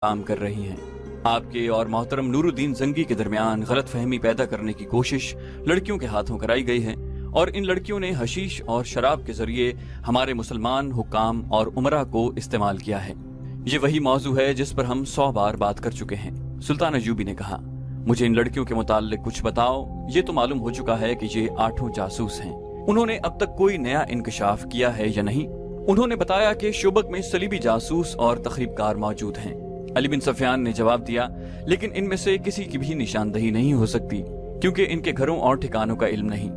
काम कर रही हैं। आपके और मोहतरम नूरुद्दीन जंगी के दरमियान गलत फहमी पैदा करने की कोशिश लड़कियों के हाथों कराई गई है और इन लड़कियों ने हशीश और शराब के जरिए हमारे मुसलमान हुक्काम और उमरा को इस्तेमाल किया है। ये वही मौजू है जिस पर हम 100 बार बात कर चुके हैं। सुल्तान अय्यूबी ने कहा, मुझे इन लड़कियों के मुताल्लिक कुछ बताओ। ये तो मालूम हो चुका है कि ये 8 जासूस हैं। उन्होंने अब तक कोई नया इंकशाफ किया है या नहीं? उन्होंने बताया कि शोबक में सलीबी जासूस और तखरीबकार मौजूद हैं। अली बिन सफियान ने जवाब दिया, लेकिन इनमें से किसी की भी निशानदही नहीं हो सकती क्योंकि इनके घरों और ठिकानों का इल्म नहीं।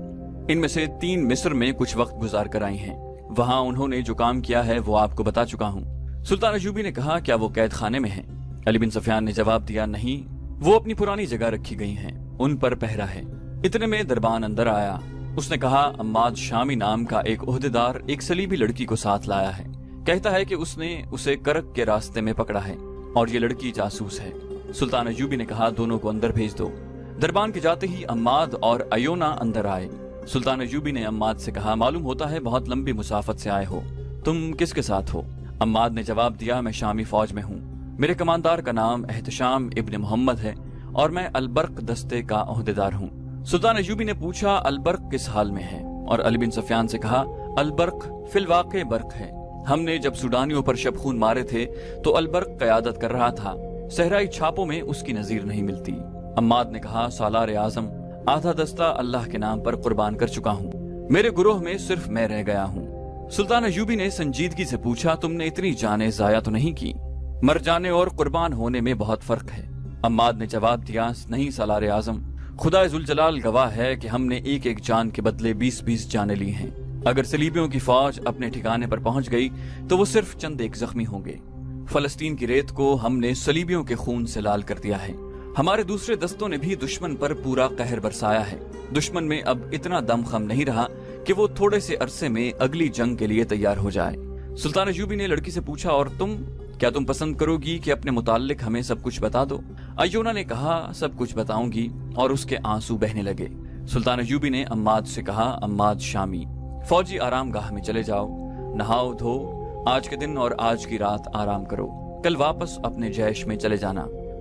इनमें से 3 मिस्र में कुछ वक्त गुजार कर आई हैं। वहां उन्होंने जो काम किया है वो आपको बता चुका हूँ। सुल्तान अय्यूबी ने कहा, क्या वो कैद खाने में है? अली बिन सफियान ने जवाब दिया, नहीं, वो अपनी पुरानी जगह रखी गई हैं, उन पर पहरा है। इतने में दरबान अंदर आया। उसने कहा, अम्माद शामी नाम का एक ओहदेदार एक सलीबी लड़की को साथ लाया है। कहता है कि उसने उसे करक के रास्ते में पकड़ा है और ये लड़की जासूस है। सुल्तान अय्यूबी ने कहा, दोनों को अंदर भेज दो। दरबान के जाते ही अम्माद और अयोना अंदर आए। सुल्तान अय्यूबी ने अम्माद से कहा, मालूम होता है बहुत लंबी मुसाफत से आए हो, तुम किसके साथ हो? अम्माद ने जवाब दिया, मैं शामी फौज में हूँ। मेरे कमांडार का नाम एहतशाम इब्न मोहम्मद है और मैं अलबर्क दस्ते का ओहदेदार हूँ। सुल्तान अय्यूबी ने पूछा, अलबर्क किस हाल में है? और अली बिन सफियान से कहा, अलबर्क फिलवाक़े बर्क है। हमने जब सूडानियों पर शबखून मारे थे तो अलबर्क क़यादत कर रहा था। सहराई छापों में उसकी नजीर नहीं मिलती। अम्माद ने कहा, सालार आजम, आधा दस्ता अल्लाह के नाम पर कुर्बान कर चुका हूँ। मेरे गुरोह में सिर्फ मैं रह गया हूँ। सुल्तान अय्यूबी ने संजीदगी से पूछा, तुमने इतनी जानें ज़ाया तो नहीं की? मर जाने और कुर्बान होने में बहुत फर्क है। अम्माद ने जवाब दिया, नहीं सालार आजम, खुदा जुल जलाल गवाह है कि हमने एक एक जान के बदले 20-20 जानें ली हैं। अगर सलीबियों की फौज अपने ठिकाने पर पहुंच गई तो वो सिर्फ चंद एक जख्मी होंगे। फलस्तीन की रेत को हमने सलीबियों के खून से लाल कर दिया है। हमारे दूसरे दस्तों ने भी दुश्मन पर पूरा कहर बरसाया है। दुश्मन में अब इतना दमखम नहीं रहा कि वो थोड़े से अरसे में अगली जंग के लिए तैयार हो जाए। सुल्तान अय्यूबी ने लड़की से पूछा, और तुम, क्या तुम पसंद करोगी कि अपने मुताल्लिक हमें सब कुछ बता दो? अय्यूना ने कहा, सब कुछ बताऊंगी, और उसके आंसू बहने लगे। सुल्तान अय्यूबी ने अम्माद से कहा, अम्माद शामी, फौजी आराम गाह में चले जाओ, नहाओ धो, आज के दिन और आज की रात आराम करो, कल वापस अपने जैश में चले जाना।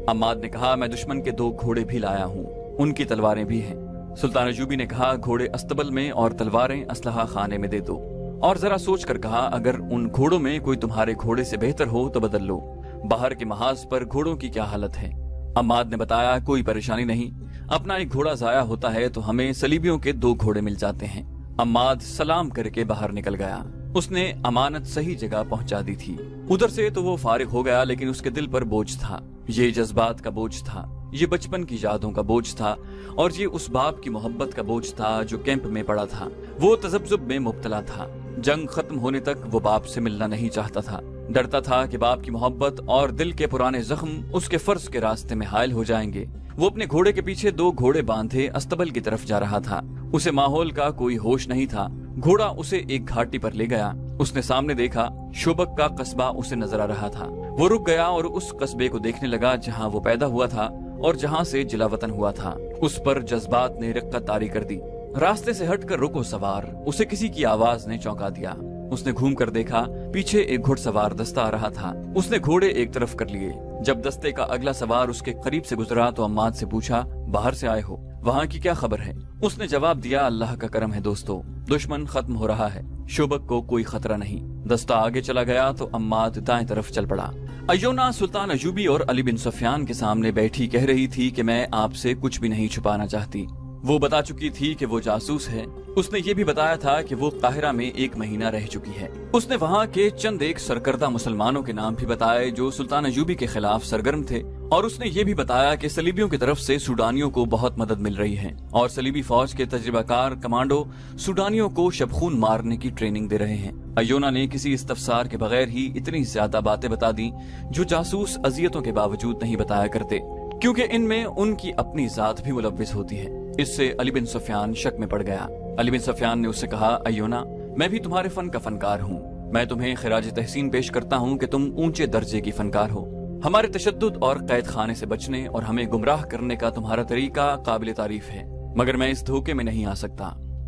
अम्माद ने कहा, मैं दुश्मन के 2 घोड़े भी लाया हूँ, उनकी तलवारें भी हैं। सुल्तान अय्यूबी ने कहा, घोड़े अस्तबल में और तलवारें असलहा खाने में दे दो। और जरा सोच कर कहा, अगर उन घोड़ों में कोई तुम्हारे घोड़े से बेहतर हो तो बदल लो। बाहर के महाज पर घोड़ों की क्या हालत है? अम्माद ने बताया, कोई परेशानी नहीं, अपना एक घोड़ा जाया होता है तो हमें सलीबियों के 2 घोड़े मिल जाते हैं। अम्माद सलाम करके बाहर निकल गया। उसने अमानत सही जगह पहुंचा दी थी। उधर से तो वो फारिग हो गया, लेकिन उसके दिल पर बोझ था। ये जज्बात का बोझ था, ये बचपन की यादों का बोझ था, और ये उस बाप की मोहब्बत का बोझ था जो कैंप में पड़ा था। वो तजब्जुब में मुब्तला था। जंग खत्म होने तक वो बाप से मिलना नहीं चाहता था। डरता था कि बाप की मोहब्बत और दिल के पुराने जख्म उसके फर्ज के रास्ते में हायल हो जाएंगे। वो अपने घोड़े के पीछे 2 घोड़े बांधे अस्तबल की तरफ जा रहा था। उसे माहौल का कोई होश नहीं था। घोड़ा उसे एक घाटी पर ले गया। उसने सामने देखा, शोबक का कस्बा उसे नजर आ रहा था। वो रुक गया और उस कस्बे को देखने लगा जहाँ वो पैदा हुआ था और जहाँ से जिला वतन हुआ था। उस पर जज्बात ने रिक्कत तारी कर दी। रास्ते से हटकर रुको सवार, उसे किसी की आवाज ने चौंका दिया। उसने घूम कर देखा, पीछे एक घुड़सवार दस्ता आ रहा था। उसने घोड़े एक तरफ कर लिए। जब दस्ते का अगला सवार उसके करीब से गुजरा तो अम्माद से पूछा, बाहर से आए हो, वहाँ की क्या खबर है? उसने जवाब दिया, अल्लाह का करम है दोस्तों, दुश्मन खत्म हो रहा है, शोबक को कोई खतरा नहीं। दस्ता आगे चला गया तो अम्माद दाएं तरफ चल पड़ा। अय्यूना सुल्तान अय्यूबी और अली बिन सफियान के सामने बैठी कह रही थी कि मैं आपसे कुछ भी नहीं छुपाना चाहती। वो बता चुकी थी कि वो जासूस है। उसने ये भी बताया था कि वो काहिरा में 1 महीना रह चुकी है। उसने वहाँ के चंद एक सरकर्दा मुसलमानों के नाम भी बताए जो सुल्तान अय्यूबी के खिलाफ सरगर्म थे, और उसने ये भी बताया कि सलीबियों की तरफ से सूडानियों को बहुत मदद मिल रही है और सलीबी फौज के तजुर्बाकार कमांडो सूडानियों को शबखून मारने की ट्रेनिंग दे रहे हैं। अय्यूना ने किसी इस्तफसार के बगैर ही इतनी ज्यादा बातें बता दी जो जासूस अजियतों के बावजूद नहीं बताया करते, क्योंकि इनमें उनकी अपनी जात भी मुलव्विस होती है। इससे अली बिन सफियान शक में पड़ गया। अली बिन सफियान ने उससे कहा, अय्यूना, मैं भी तुम्हारे फन का फनकार हूँ। मैं तुम्हें खिराज तहसीन पेश करता हूँ कि तुम ऊंचे दर्जे की फनकार हो। हमारे तशद्दुद और कैद खाने से बचने और हमें गुमराह करने का तुम्हारा तरीका काबिल तारीफ है, मगर मैं इस धोखे में नहीं आ सकता।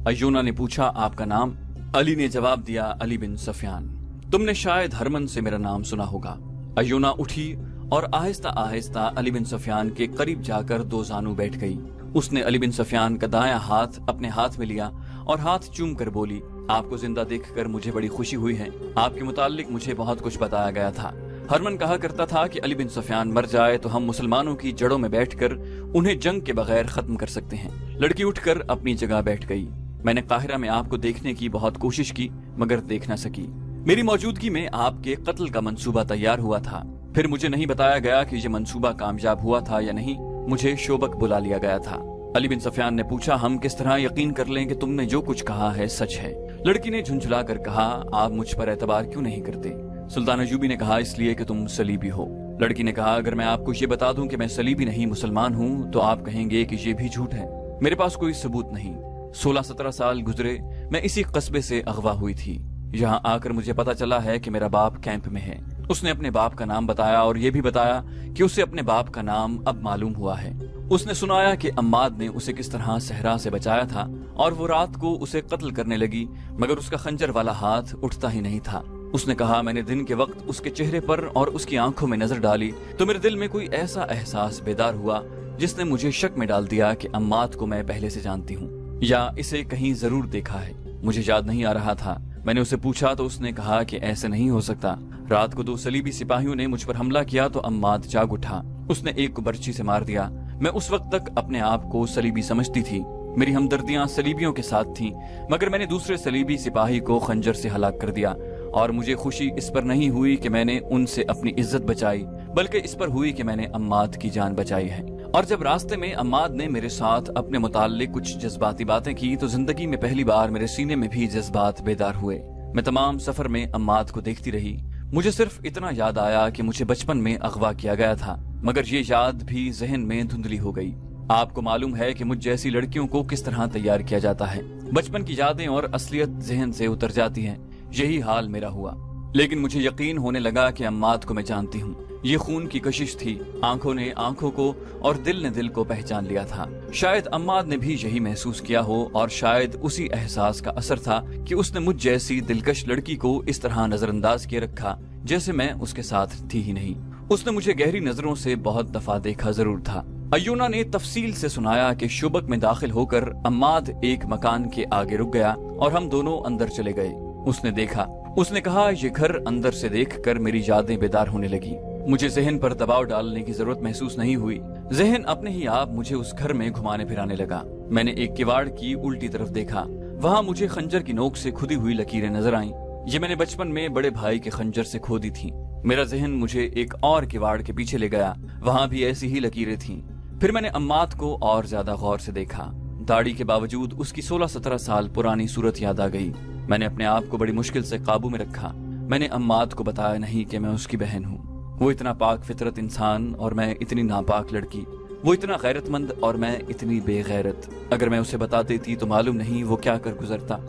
अय्यूना ने पूछा, आपका नाम? अली ने जवाब दिया, अली बिन सफियान। तुमने शायद हरमन से मेरा नाम सुना होगा। अय्यूना उठी और आहिस्ता आहिस्ता अली बिन सुफियान के करीब जाकर दो जानू बैठ गई। उसने अली बिन सुफियान का दायां हाथ अपने हाथ में लिया और हाथ चूम कर बोली, आपको जिंदा देखकर मुझे बड़ी खुशी हुई है। आपके मुताल्लिक मुझे बहुत कुछ बताया गया था। हरमन कहा करता था कि अली बिन सुफियान मर जाए तो हम मुसलमानों की जड़ों में बैठकर उन्हें जंग के बगैर खत्म कर सकते हैं। लड़की उठकर अपनी जगह बैठ गई। मैंने काहिरा में आपको देखने की बहुत कोशिश की मगर देख न सकी। मेरी मौजूदगी में आपके कत्ल का मंसूबा तैयार हुआ था। फिर मुझे नहीं बताया गया कि ये मंसूबा कामयाब हुआ था या नहीं। मुझे शोबक बुला लिया गया था। अली बिन सुफियान ने पूछा, हम किस तरह यकीन कर लें कि तुमने जो कुछ कहा है सच है? लड़की ने झुंझला कर कहा, आप मुझ पर एतबार क्यों नहीं करते? सुल्तान अयूबी ने कहा, इसलिए कि तुम सलीबी हो। लड़की ने कहा, अगर मैं आपको ये बता दूं कि मैं सलीबी नहीं मुसलमान हूँ तो आप कहेंगे कि ये भी झूठ है। मेरे पास कोई सबूत नहीं। 16-17 साल गुजरे, मैं इसी कस्बे से अगवा हुई थी। यहाँ आकर मुझे पता चला है कि मेरा बाप कैंप में है। उसने अपने बाप का नाम बताया और ये भी बताया कि उसे अपने बाप का नाम अब मालूम हुआ है। उसने सुनाया कि अम्माद ने उसे किस तरह सहरा से बचाया था और वो रात को उसे कत्ल करने लगी मगर उसका खंजर वाला हाथ उठता ही नहीं था। उसने कहा, मैंने दिन के वक्त उसके चेहरे पर और उसकी आंखों में नजर डाली तो मेरे दिल में कोई ऐसा एहसास बेदार हुआ जिसने मुझे शक में डाल दिया कि अम्माद को मैं पहले से जानती हूँ या इसे कहीं जरूर देखा है। मुझे याद नहीं आ रहा था। मैंने उसे पूछा तो उसने कहा कि ऐसे नहीं हो सकता। रात को 2 सलीबी सिपाहियों ने मुझ पर हमला किया तो अम्माद जाग उठा। उसने एक को बर्छी से मार दिया। मैं उस वक्त तक अपने आप को सलीबी समझती थी। मेरी हमदर्दियां सलीबियों के साथ थीं, मगर मैंने दूसरे सलीबी सिपाही को खंजर से हलाक कर दिया और मुझे खुशी इस पर नहीं हुई कि मैंने उनसे अपनी इज्जत बचाई बल्कि इस पर हुई कि मैंने अम्माद की जान बचाई है। और जब रास्ते में अम्माद ने मेरे साथ अपने मुताल्लिक कुछ जज्बाती बातें की तो जिंदगी में पहली बार मेरे सीने में भी जज्बात बेदार हुए। मैं तमाम सफर में अम्माद को देखती रही। मुझे सिर्फ इतना याद आया कि मुझे बचपन में अगवा किया गया था, मगर ये याद भी जहन में धुंधली हो गई। आपको मालूम है कि मुझ जैसी लड़कियों को किस तरह तैयार किया जाता है। बचपन की यादें और असलियत जहन से उतर जाती हैं। यही हाल मेरा हुआ। लेकिन मुझे यकीन होने लगा कि अम्माद को मैं जानती हूँ। ये खून की कशिश थी। आंखों ने आंखों को और दिल ने दिल को पहचान लिया था। शायद अम्माद ने भी यही महसूस किया हो और शायद उसी एहसास का असर था कि उसने मुझ जैसी दिलकश लड़की को इस तरह नजरअंदाज किए रखा जैसे मैं उसके साथ थी ही नहीं। उसने मुझे गहरी नजरों से बहुत दफा देखा जरूर था। अयूना ने तफसील से सुनाया कि शोबक में दाखिल होकर अम्माद एक मकान के आगे रुक गया और हम दोनों अंदर चले गए। उसने देखा। उसने कहा, ये घर अंदर से देखकर मेरी यादें बेदार होने लगी। मुझे जहन पर दबाव डालने की जरूरत महसूस नहीं हुई। जहन अपने ही आप मुझे उस घर में घुमाने फिराने लगा। मैंने एक किवाड़ की उल्टी तरफ देखा। वहाँ मुझे खंजर की नोक से खुदी हुई लकीरें नजर आईं। ये मैंने बचपन में बड़े भाई के खंजर से खोदी थी। मेरा जहन मुझे एक और किवाड़ के पीछे ले गया। वहाँ भी ऐसी ही लकीरें थीं। फिर मैंने अम्माद को और ज्यादा गौर से देखा। दाढ़ी के बावजूद उसकी 16-17 साल पुरानी सूरत याद आ गई। मैंने अपने आप को बड़ी मुश्किल से काबू में रखा। मैंने अम्माद को बताया नहीं कि मैं उसकी बहन हूँ। वो इतना पाक फितरत इंसान और मैं इतनी नापाक लड़की। वो इतना गैरतमंद और मैं इतनी बेगैरत। अगर मैं उसे बता देती तो मालूम नहीं वो क्या कर गुजरता।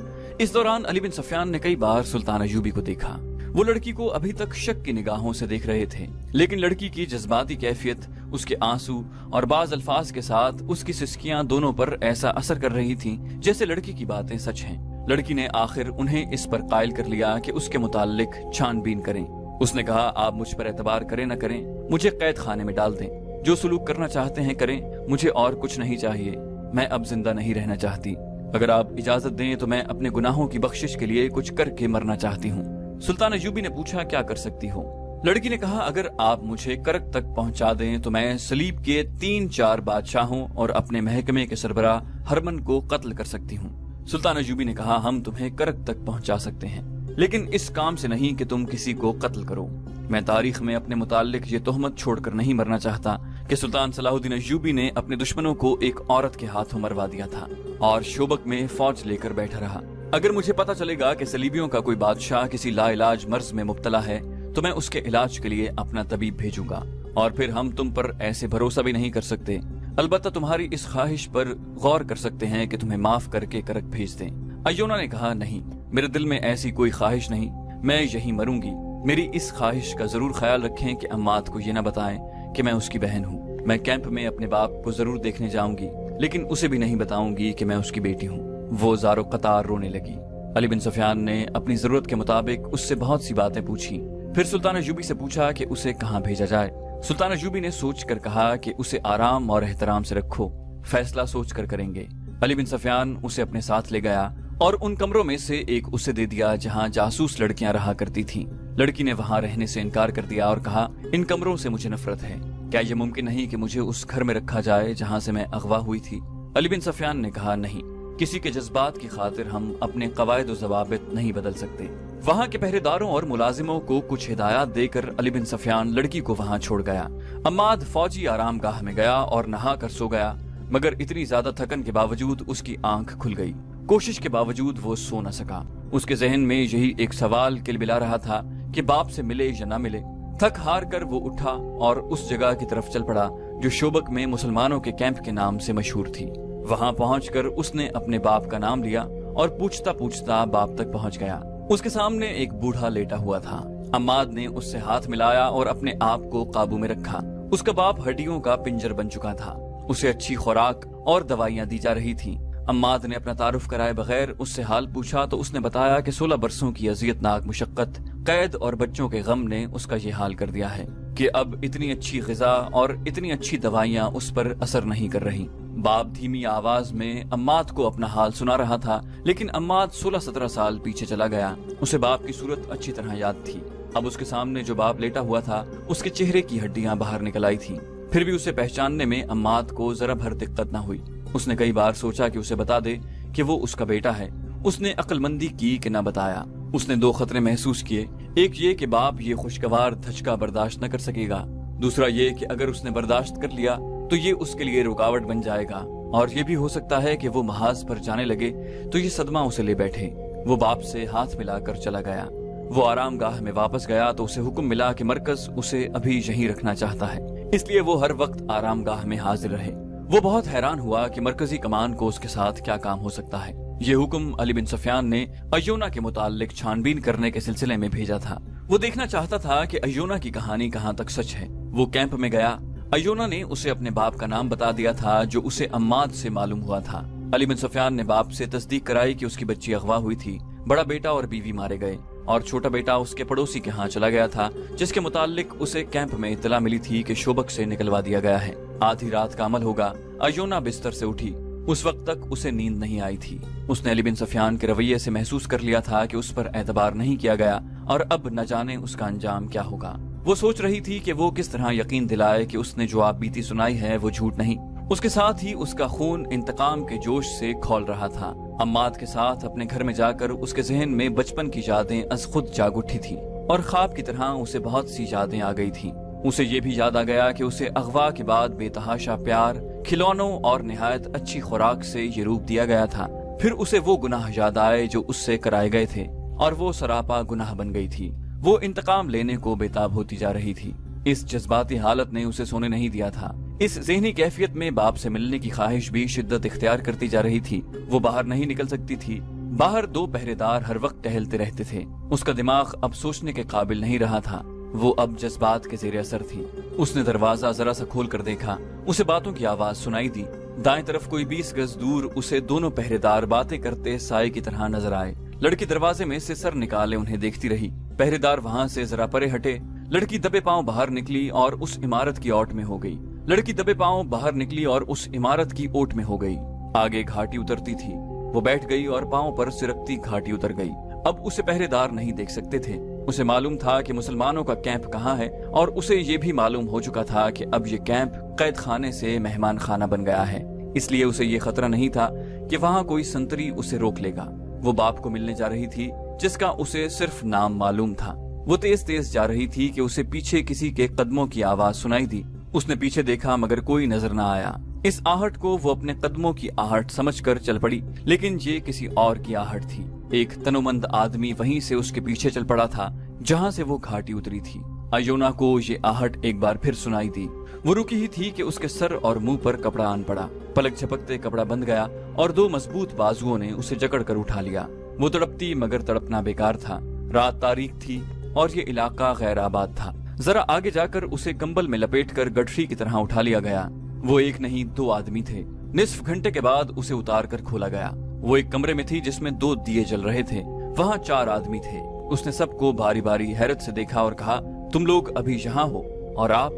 इस दौरान अली बिन सुफियान ने कई बार सुल्तान अयूबी को देखा। वो लड़की को अभी तक शक की निगाहों से देख रहे थे, लेकिन लड़की की जज्बाती कैफियत, उसके आंसू और बाज अल्फाज के साथ उसकी सिसकियां दोनों पर ऐसा असर कर रही थीं जैसे लड़की की बातें सच हैं। लड़की ने आखिर उन्हें इस पर कायल कर लिया कि उसके मुताल्लिक छानबीन करें। उसने कहा, आप मुझ पर एतबार करें न करें, मुझे कैद खाने में डाल दें। जो सुलूक करना चाहते हैं करें, मुझे और कुछ नहीं चाहिए। मैं अब जिंदा नहीं रहना चाहती। अगर आप इजाजत दें तो मैं अपने गुनाहों की बख्शिश के लिए कुछ करके मरना चाहती हूँ। सुल्तान अयूबी ने पूछा, क्या कर सकती हो? लड़की ने कहा, अगर आप मुझे करक तक पहुंचा दें तो मैं सलीब के 3-4 बादशाहों और अपने महकमे के सरबराह हरमन को कत्ल कर सकती हूँ। सुल्तान अयूबी ने कहा, हम तुम्हें करक तक पहुंचा सकते हैं, लेकिन इस काम से नहीं कि तुम किसी को कत्ल करो। मैं तारीख में अपने मुताल्लिक ये तोहमत छोड़कर नहीं मरना चाहता कि सुल्तान सलाहुद्दीन अयूबी ने अपने दुश्मनों को एक औरत के हाथों मरवा दिया था और शोबक में फौज लेकर बैठा रहा। अगर मुझे पता चलेगा कि सलीबियों का कोई बादशाह किसी लाइलाज मर्ज में मुब्तला है तो मैं उसके इलाज के लिए अपना तबीब भेजूंगा और फिर हम तुम पर ऐसे भरोसा भी नहीं कर सकते। अलबत्ता तुम्हारी इस ख्वाहिश पर गौर कर सकते हैं कि तुम्हें माफ करके करक भेज दें। अयूना ने कहा, नहीं, मेरे दिल में ऐसी कोई ख्वाहिश नहीं। मैं यहीं मरूंगी। मेरी इस ख्वाहिश का जरूर ख्याल रखें कि अम्माद को ये न बताएं कि मैं उसकी बहन हूँ। मैं कैंप में अपने बाप को जरूर देखने जाऊंगी, लेकिन उसे भी नहीं बताऊंगी कि मैं उसकी बेटी हूँ। वो ज़ारो कतार रोने लगी। अली बिन सुफियान ने अपनी जरूरत के मुताबिक उससे बहुत सी बातें पूछी। फिर सुल्तान अयूबी से पूछा कि उसे कहाँ भेजा जाए। सुल्तान अयूबी ने सोच कर कहा कि उसे आराम और एहतराम से रखो, फैसला सोच कर करेंगे। अली बिन सफियान उसे अपने साथ ले गया और उन कमरों में से एक उसे दे दिया जहां जासूस लड़कियां रहा करती थीं। लड़की ने वहां रहने से इनकार कर दिया और कहा, इन कमरों से मुझे नफरत है, क्या यह मुमकिन नहीं कि मुझे उस घर में रखा जाए जहां से मैं अगवा हुई थी? अली बिन सफियान ने कहा, नहीं, किसी के जज्बात की खातिर हम अपने कवायद और ज़वाबित नहीं बदल सकते। वहां के पहरेदारों और मुलाजिमों को कुछ हिदायत देकर अली बिन सफियान लड़की को वहां छोड़ गया। अम्माद फौजी आरामगाह में गया और नहा कर सो गया, मगर इतनी ज्यादा थकन के बावजूद उसकी आंख खुल गई। कोशिश के बावजूद वो सो न सका। उसके जहन में यही एक सवाल किलबिला रहा था कि बाप से मिले या न मिले। थक हार कर वो उठा और उस जगह की तरफ चल पड़ा जो शोबक में मुसलमानों के कैंप के नाम से मशहूर थी। वहां पहुंचकर उसने अपने बाप का नाम लिया और पूछता पूछता बाप तक पहुंच गया। उसके सामने एक बूढ़ा लेटा हुआ था। अम्माद ने उससे हाथ मिलाया और अपने आप को काबू में रखा। उसका बाप हड्डियों का पिंजर बन चुका था। उसे अच्छी खुराक और दवाइयां दी जा रही थीं। अम्माद ने अपना तारुफ कराए बगैर उससे हाल पूछा तो उसने बताया कि 16 बरसों की अजियतनाक मुशक्कत, कैद और बच्चों के गम ने उसका ये हाल कर दिया है कि अब इतनी अच्छी ग़िज़ा और इतनी अच्छी दवाइयां उस पर असर नहीं कर रही। बाप धीमी आवाज में अम्माद को अपना हाल सुना रहा था, लेकिन अम्माद 16-17 साल पीछे चला गया। उसे बाप की सूरत अच्छी तरह याद थी। अब उसके सामने जो बाप लेटा हुआ था, उसके चेहरे की हड्डियां बाहर निकल आई थी। फिर भी उसे पहचानने में अम्माद को जरा भर दिक्कत न हुई। उसने कई बार सोचा कि उसे बता दे कि वो उसका बेटा है। उसने अक्लमंदी की कि न बताया। उसने 2 खतरे महसूस किए। एक ये कि बाप ये खुशगवार धचका बर्दाश्त न कर सकेगा, दूसरा ये कि अगर उसने बर्दाश्त कर लिया तो ये उसके लिए रुकावट बन जाएगा, और ये भी हो सकता है कि वो महाज पर जाने लगे तो ये सदमा उसे ले बैठे। वो बाप से हाथ मिलाकर चला गया। वो आरामगाह में वापस गया तो उसे हुक्म मिला कि मरकज उसे अभी यहीं रखना चाहता है, इसलिए वो हर वक्त आरामगाह में हाजिर रहे। वो बहुत हैरान हुआ कि मरकजी कमान को उसके साथ क्या काम हो सकता है। ये हुक्म अली बिन सफियान ने अय्यूना के मुताल्लिक छानबीन करने के सिलसिले में भेजा था। वो देखना चाहता था कि अय्यूना की कहानी कहाँ तक सच है। वो कैंप में गया। अय्यूना ने उसे अपने बाप का नाम बता दिया था जो उसे अम्माद से मालूम हुआ था। अली बिन सफियान ने बाप से तस्दीक कराई कि उसकी बच्ची अगवा हुई थी। बड़ा बेटा और बीवी मारे गए और छोटा बेटा उसके पड़ोसी के यहाँ चला गया था, जिसके मुताल्लिक उसे कैंप में इत्तला मिली थी कि शोबक से निकलवा दिया गया है। आधी रात का अमल होगा। अय्यूना बिस्तर से उठी। उस वक्त तक उसे नींद नहीं आई थी। उसने अली बिन सफियान के रवैये से महसूस कर लिया था कि उस पर एतबार नहीं किया गया और अब न जाने उसका अंजाम क्या होगा। वो सोच रही थी कि वो किस तरह यकीन दिलाए कि उसने जो आप बीती सुनाई है वो झूठ नहीं। उसके साथ ही उसका खून इंतकाम के जोश से खौल रहा था। अम्माद के साथ अपने घर में जाकर उसके जहन में बचपन की यादें अज खुद जाग उठी थी और ख्वाब की तरह उसे बहुत सी यादें आ गई थी। उसे ये भी याद आ गया कि उसे अगवा के बाद बेतहाशा प्यार, खिलौनों और निहायत अच्छी खुराक से ये रूप दिया गया था। फिर उसे वो गुनाह याद आए जो उससे कराए गए थे और वो सरापा गुनाह बन गई थी। वो इंतकाम लेने को बेताब होती जा रही थी। इस जज्बाती हालत ने उसे सोने नहीं दिया था। इस ज़हनी कैफियत में बाप से मिलने की ख्वाहिश भी शिद्दत इख्तियार करती जा रही थी। वो बाहर नहीं निकल सकती थी। बाहर 2 पहरेदार हर वक्त टहलते रहते थे। उसका दिमाग अब सोचने के काबिल नहीं रहा था। वो अब जज्बात के ज़ेरे असर थी। उसने दरवाजा जरा सा खोल कर देखा। उसे बातों की आवाज सुनाई दी। दाएं तरफ कोई 20 गज दूर उसे दोनों पहरेदार बातें करते साए की तरह नजर आए। लड़की दरवाजे में से सर निकाले उन्हें देखती रही। पहरेदार वहां से जरा परे हटे। लड़की दबे पांव बाहर निकली और उस इमारत की ओट में हो गई। लड़की दबे पांव बाहर निकली और उस इमारत की ओट में हो गई। आगे घाटी उतरती थी। वो बैठ गई और पांव पर सिरकती घाटी उतर गई। अब उसे पहरेदार नहीं देख सकते थे। उसे मालूम था कि मुसलमानों का कैंप कहाँ है और उसे ये भी मालूम हो चुका था कि अब ये कैंप कैद खाने से मेहमान खाना बन गया है। इसलिए उसे ये खतरा नहीं था कि वहाँ कोई संतरी उसे रोक लेगा। वो बाप को मिलने जा रही थी जिसका उसे सिर्फ नाम मालूम था। वो तेज तेज जा रही थी कि उसे पीछे किसी के कदमों की आवाज सुनाई दी। उसने पीछे देखा मगर कोई नजर न आया। इस आहट को वो अपने कदमों की आहट समझकर चल पड़ी, लेकिन ये किसी और की आहट थी। एक तनुमंद आदमी वहीं से उसके पीछे चल पड़ा था जहाँ से वो घाटी उतरी थी। अय्यूना को ये आहट एक बार फिर सुनाई दी। वो रुकी ही थी कि उसके सर और मुंह पर कपड़ा आन पड़ा। पलक झपकते कपड़ा बंद गया और 2 मजबूत बाजुओं ने उसे जकड़ कर उठा लिया। वो तड़पती मगर तड़पना बेकार था। रात तारीख थी और ये इलाका गैर आबाद था। जरा आगे जाकर उसे कंबल में लपेटकर गठरी की तरह उठा लिया गया। वो एक नहीं 2 आदमी थे। निस्फ घंटे के बाद उसे उतार कर खोला गया। वो एक कमरे में थी जिसमें 2 दिए जल रहे थे। वहाँ 4 आदमी थे। उसने सबको बारी बारी हैरत से देखा और कहा, तुम लोग अभी यहाँ हो और आप?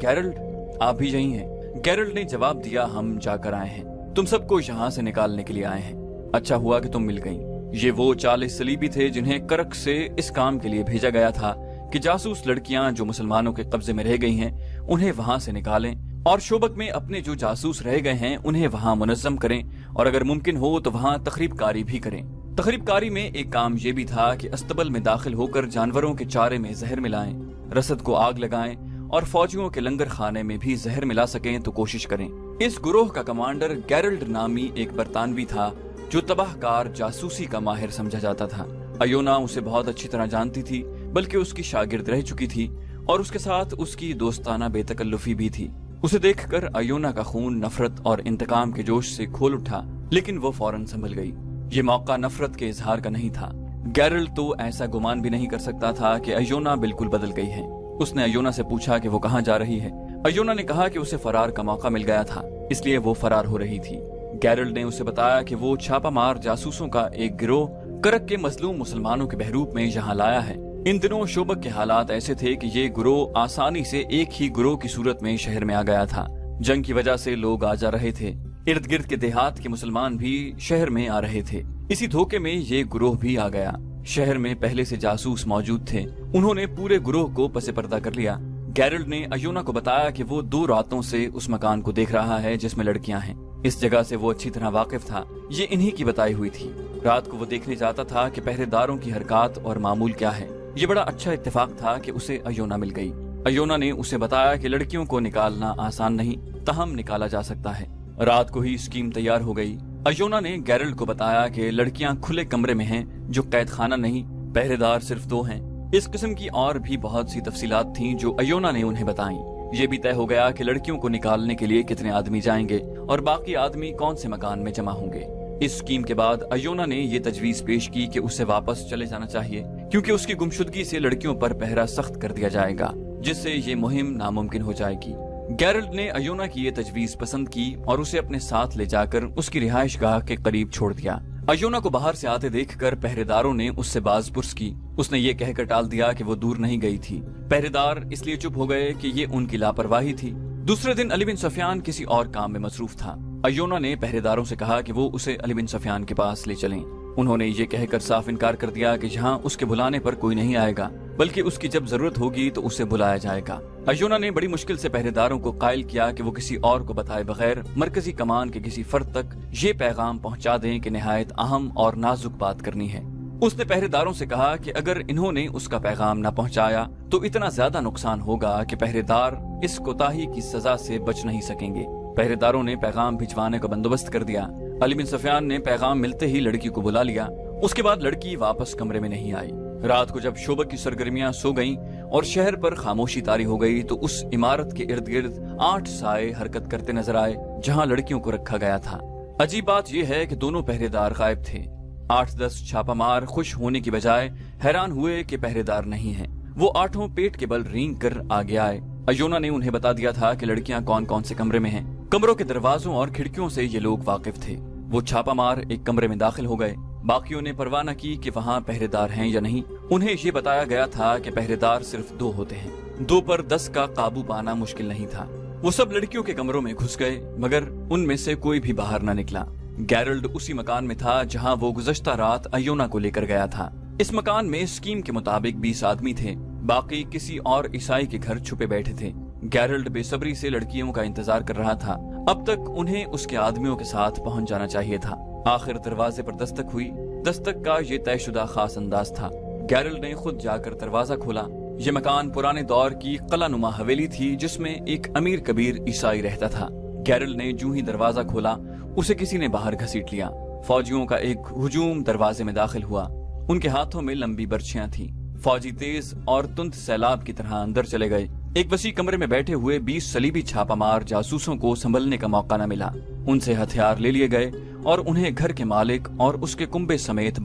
गैरल्ड, आप भी यहीं हैं? गैरल्ड ने जवाब दिया, हम जाकर आए हैं, तुम सबको यहाँ से निकालने के लिए आए हैं। अच्छा हुआ कि तुम मिल गईं। ये वो 40 सलीबी थे जिन्हें करक से इस काम के लिए भेजा गया था कि जासूस लड़कियां जो मुसलमानों के कब्जे में रह गई हैं उन्हें वहां से निकालें और शोबक में अपने जो जासूस रह गए हैं उन्हें वहां मुनज़्ज़म करें और अगर मुमकिन हो तो वहां तखरीबकारी भी करें। तखरीबकारी में एक काम ये भी था कि अस्तबल में दाखिल होकर जानवरों के चारे में जहर मिलाएं, रसद को आग लगाएं और फौजियों के लंगर खाने में भी जहर मिला सकें तो कोशिश करें। इस गुरोह का कमांडर गैरल्ड नामी एक बरतानवी था जो तबाहकार जासूसी का माहिर समझा जाता था। अयोना उसे बहुत अच्छी तरह जानती थी, बल्कि उसकी शागिर्द रह चुकी थी और उसके साथ उसकी दोस्ताना बेतकल्लुफी भी थी। उसे देखकर अयोना का खून नफरत और इंतकाम के जोश से खोल उठा, लेकिन वो फौरन संभल गई। ये मौका नफरत के इजहार का नहीं था। गैरल्ड तो ऐसा गुमान भी नहीं कर सकता था कि अयोना बिल्कुल बदल गई है। उसने अयोना से पूछा कि वो कहाँ जा रही है। अयोना ने कहा कि उसे फरार का मौका मिल गया था, इसलिए वो फरार हो रही थी। गैरल्ड ने उसे बताया कि वो छापामार जासूसों का एक गिरोह करक के मजलूम मुसलमानों के बहरूप में यहाँ लाया है। इन दिनों शोबक के हालात ऐसे थे कि ये गिरोह आसानी से एक ही गिरोह की सूरत में शहर में आ गया था। जंग की वजह से लोग आ जा रहे थे, इर्द गिर्द के देहात के मुसलमान भी शहर में आ रहे थे। इसी धोखे में ये गिरोह भी आ गया। शहर में पहले से जासूस मौजूद थे, उन्होंने पूरे गिरोह को पसे पर्दा कर लिया। गैरल्ड ने अयोना को बताया कि वो 2 रातों से उस मकान को देख रहा है जिसमें लड़कियां हैं। इस जगह से वो अच्छी तरह वाकिफ था, ये इन्हीं की बताई हुई थी। रात को वो देखने जाता था कि पहरेदारों की हरकत और मामूल क्या है। ये बड़ा अच्छा इत्तेफाक था कि उसे अयोना मिल गई। अयोना ने उसे बताया कि लड़कियों को निकालना आसान नहीं, तहम निकाला जा सकता है। रात को ही स्कीम तैयार हो गई। अयोना ने गैरल्ड को बताया कि लड़कियां खुले कमरे में हैं, जो कैद खाना नहीं, पहरेदार सिर्फ 2 हैं। इस किस्म की और भी बहुत सी तफसीलात थीं जो अयोना ने उन्हें बताई। ये भी तय हो गया कि लड़कियों को निकालने के लिए कितने आदमी जाएंगे और बाकी आदमी कौन से मकान में जमा होंगे। इस स्कीम के बाद अयोना ने ये तजवीज पेश की कि उसे वापस चले जाना चाहिए, क्योंकि उसकी गुमशुदगी से लड़कियों पर पहरा सख्त कर दिया जाएगा, जिससे ये मुहिम नामुमकिन हो जाएगी। गैरल्ड ने अयोना की ये तजवीज पसंद की और उसे अपने साथ ले जाकर उसकी रिहाइश गाह के करीब छोड़ दिया। अयोना को बाहर से आते देखकर पहरेदारों ने उससे बाज़पुर्स की। उसने ये कहकर टाल दिया कि वो दूर नहीं गई थी। पहरेदार इसलिए चुप हो गए कि ये उनकी लापरवाही थी। दूसरे दिन अली बिन सुफियान किसी और काम में मसरूफ था। अयोना ने पहरेदारों से कहा कि वो उसे अली बिन सुफियान के पास ले चलें। उन्होंने ये कहकर साफ इनकार कर दिया कि यहाँ उसके बुलाने पर कोई नहीं आएगा, बल्कि उसकी जब जरूरत होगी तो उसे बुलाया जाएगा। अयोना ने बड़ी मुश्किल से पहरेदारों को कायल किया कि वो किसी और को बताए बगैर मरकजी कमान के किसी फर्द तक ये पैगाम पहुँचा दें कि निहायत अहम और नाजुक बात करनी है। उसने पहरेदारों से कहा कि अगर इन्होंने उसका पैगाम न पहुँचाया तो इतना ज्यादा नुकसान होगा कि पहरेदार इस कोताही की सजा से बच नहीं सकेंगे। पहरेदारों ने पैगाम भिजवाने का बंदोबस्त कर दिया। अली बिन सुफियान ने पैगाम मिलते ही लड़की को बुला लिया। उसके बाद लड़की वापस कमरे में नहीं आई। रात को जब शोबक की सरगर्मियां सो गईं और शहर पर खामोशी तारी हो गई तो उस इमारत के इर्द गिर्द 8 साए हरकत करते नजर आए जहां लड़कियों को रखा गया था। अजीब बात यह है कि दोनों पहरेदार गायब थे। 8-10 छापामार खुश होने की बजाय हैरान हुए कि पहरेदार नहीं है। वो 8 पेट के बल रेंग कर आगे आए। अयोना ने उन्हें बता दिया था कि लड़कियां कौन कौन से कमरे में हैं। कमरों के दरवाजों और खिड़कियों से ये लोग वाकिफ थे। वो छापामार एक कमरे में दाखिल हो गए। बाकियों ने परवाह न की कि वहाँ पहरेदार हैं या नहीं। उन्हें ये बताया गया था कि पहरेदार सिर्फ 2 होते हैं। 2 पर 10 का काबू पाना मुश्किल नहीं था। वो सब लड़कियों के कमरों में घुस गए, मगर उनमें से कोई भी बाहर न निकला। गैरल्ड उसी मकान में था जहाँ वो गुज़श्ता रात अयोना को लेकर गया था। इस मकान में स्कीम के मुताबिक 20 आदमी थे, बाकी किसी और ईसाई के घर छुपे बैठे थे। गैरल्ड बेसब्री से लड़कियों का इंतजार कर रहा था। अब तक उन्हें उसके आदमियों के साथ पहुंच जाना चाहिए था। आखिर दरवाजे पर दस्तक हुई। दस्तक का ये तयशुदा खास अंदाज था। गैरल्ड ने खुद जाकर दरवाजा खोला। ये मकान पुराने दौर की कलानुमा हवेली थी जिसमें एक अमीर कबीर ईसाई रहता था। गैरल्ड ने जूं ही दरवाजा खोला, उसे किसी ने बाहर घसीट लिया। फौजियों का एक हुजूम दरवाजे में दाखिल हुआ। उनके हाथों में लंबी बर्छियां थीं। फौजी तेज और तुंद सैलाब की तरह अंदर चले गए। एक वसी कमरे में बैठे हुए 20 सलीबी छापामार जासूसों को संभलने का मौका न मिला। उनसे हथियार ले लिए गए और उन्हें घर के मालिक और उसके कुंबे समेत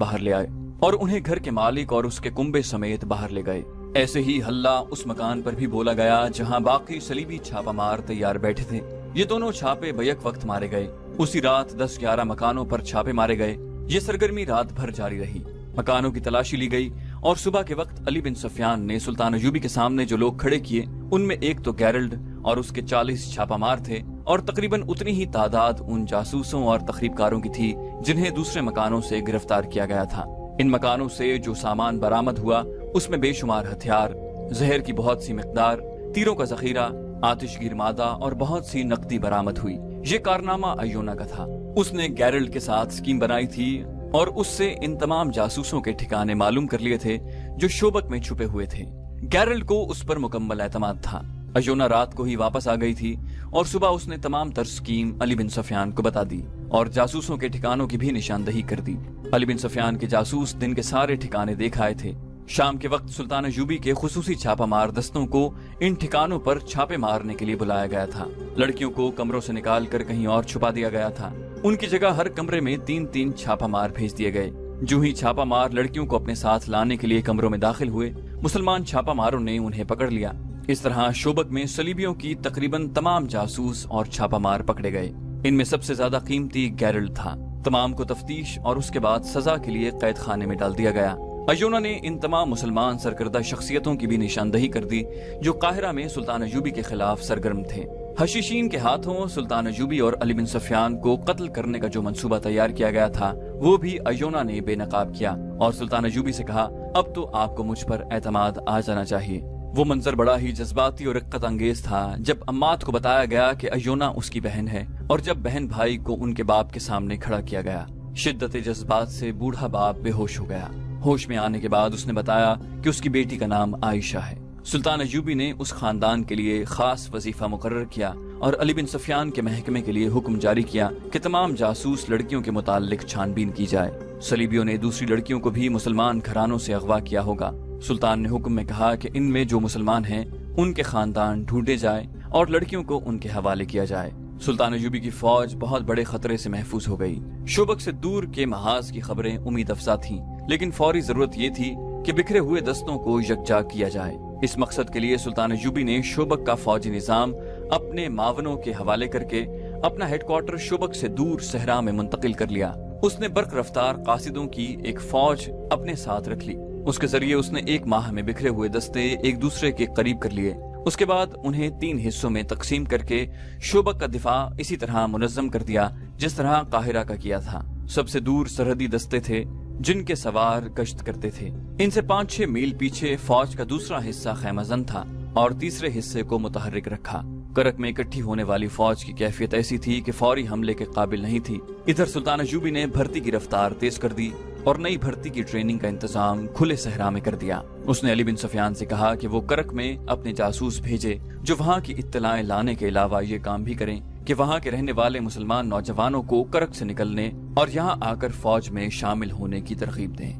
बाहर ले गए। ऐसे ही हल्ला उस मकान पर भी बोला गया जहां बाकी सलीबी छापामार तैयार बैठे थे। ये दोनों छापे बैक वक्त मारे गए। उसी रात 10-11 मकानों पर छापे मारे गए। ये सरगर्मी रात भर जारी रही। मकानों की तलाशी ली गई और सुबह के वक्त अली बिन सुफियान ने सुल्तान अयूबी के सामने जो लोग खड़े किए, उनमें एक तो गैरल्ड اور اس کے 40 چھاپا مار تھے اور تقریباً اتنی ہی تعداد ان جاسوسوں اور تخریب کاروں کی تھی جنہیں دوسرے مکانوں سے گرفتار کیا گیا تھا۔ ان مکانوں سے جو سامان برآمد ہوا اس میں بے شمار ہتھیار، زہر کی بہت سی مقدار، تیروں کا ذخیرہ، آتش گیر مادہ اور بہت سی نقدی برآمد ہوئی۔ یہ کارنامہ ایونا کا تھا۔ اس نے گیرلٹ کے ساتھ اسکیم بنائی تھی اور اس سے ان تمام جاسوسوں کے ٹھکانے معلوم کر لیے تھے جو شوبک میں چھپے ہوئے تھے۔ گیرلٹ کو اس پر مکمل اعتماد تھا۔ ایونا رات کو ہی واپس آ گئی تھی اور صبح اس نے تمام تر اسکیم علی بن سفیان کو بتا دی اور جاسوسوں کے ٹھکانوں کی بھی نشاندہی کر دی۔ علی بن سفیان کے جاسوس دن کے سارے ٹھکانے دیکھ آئے تھے۔ شام کے وقت سلطان ایوبی کے خصوصی چھاپا مار دستوں کو ان ٹھکانوں پر چھاپے مارنے کے لیے بلایا گیا تھا۔ لڑکیوں کو کمروں سے نکال کر کہیں اور چھپا دیا گیا تھا۔ ان کی جگہ ہر کمرے میں 3 چھاپا مار بھیج دیے گئے۔ جو ہی چھاپا مار لڑکیوں کو اپنے ساتھ لانے کے لیے کمروں میں داخل ہوئے، مسلمان چھاپا ماروں نے انہیں پکڑ لیا۔ اس طرح شوبک میں صلیبیوں کی تقریباً تمام جاسوس اور چھاپا مار پکڑے گئے۔ ان میں سب سے زیادہ قیمتی گیرلٹ تھا۔ تمام کو تفتیش اور اس کے بعد سزا کے لیے قید خانے میں ڈال دیا گیا۔ ایونا نے ان تمام مسلمان سرکردہ شخصیتوں کی بھی نشاندہی کر دی جو قاہرہ میں سلطان ایوبی کے خلاف سرگرم تھے۔ حشیشین کے ہاتھوں سلطان ایوبی اور علی بن سفیان کو قتل کرنے کا جو منصوبہ تیار کیا گیا تھا وہ بھی ایونا نے بے نقاب کیا اور سلطان ایوبی سے کہا، اب تو آپ کو مجھ پر اعتماد آ جانا چاہیے۔ وہ منظر بڑا ہی جذباتی اور رقت انگیز تھا جب امات کو بتایا گیا کہ ایونا اس کی بہن ہے اور جب بہن بھائی کو ان کے باپ کے سامنے کھڑا کیا گیا۔ شدت جذبات سے بوڑھا باپ بے ہوش ہو گیا۔ ہوش میں آنے کے بعد اس نے بتایا کہ اس کی بیٹی کا نام عائشہ ہے۔ سلطان ایوبی نے اس خاندان کے لیے خاص وظیفہ مقرر کیا اور علی بن سفیان کے محکمے کے لیے حکم جاری کیا کہ تمام جاسوس لڑکیوں کے متعلق چھان بین کی جائے۔ صلیبیوں نے دوسری لڑکیوں کو بھی مسلمان گھرانوں سے اغوا کیا ہوگا۔ سلطان نے حکم میں کہا کہ ان میں جو مسلمان ہیں ان کے خاندان ڈھونڈے جائیں اور لڑکیوں کو ان کے حوالے کیا جائے۔ سلطان ایوبی کی فوج بہت بڑے خطرے سے محفوظ ہو گئی۔ شوبک سے دور کے محاذ کی خبریں امید افزا تھیں، لیکن فوری ضرورت یہ تھی کہ بکھرے ہوئے دستوں کو یکجا کیا جائے۔ اس مقصد کے لیے سلطان ایوبی نے شوبک کا فوجی نظام اپنے معاونوں کے حوالے کر کے اپنا ہیڈ کوارٹر شوبک سے دور صحرا میں منتقل کر لیا۔ اس نے برق رفتار قاصدوں کی ایک فوج اپنے ساتھ رکھ لی۔ اس کے ذریعے اس نے 1 ماہ میں بکھرے ہوئے دستے ایک دوسرے کے قریب کر لیے۔ اس کے بعد انہیں 3 حصوں میں تقسیم کر کے شوبک کا دفاع اسی طرح منظم کر دیا جس طرح قاہرہ کا کیا تھا۔ سب سے دور سرحدی دستے تھے جن کے سوار گشت کرتے تھے۔ ان سے 5-6 میل پیچھے فوج کا دوسرا حصہ خیمہ زن تھا اور تیسرے حصے کو متحرک رکھا۔ کرک میں اکٹھی ہونے والی فوج کی کیفیت ایسی تھی کہ فوری حملے کے قابل نہیں تھی۔ ادھر سلطان ایوبی نے بھرتی کی رفتار تیز کر دی اور نئی بھرتی کی ٹریننگ کا انتظام کھلے صحرا میں کر دیا۔ اس نے علی بن سفیان سے کہا کہ وہ کرک میں اپنے جاسوس بھیجے جو وہاں کی اطلاعیں لانے کے علاوہ یہ کام بھی کریں کہ وہاں کے رہنے والے مسلمان نوجوانوں کو کرک سے نکلنے اور یہاں آ کر فوج میں شامل ہونے کی ترغیب دیں۔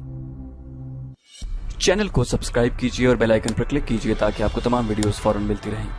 چینل کو سبسکرائب کیجیے اور بیل آئیکن پر کلک کیجیے تاکہ آپ کو تمام ویڈیوز فوراً ملتی رہیں۔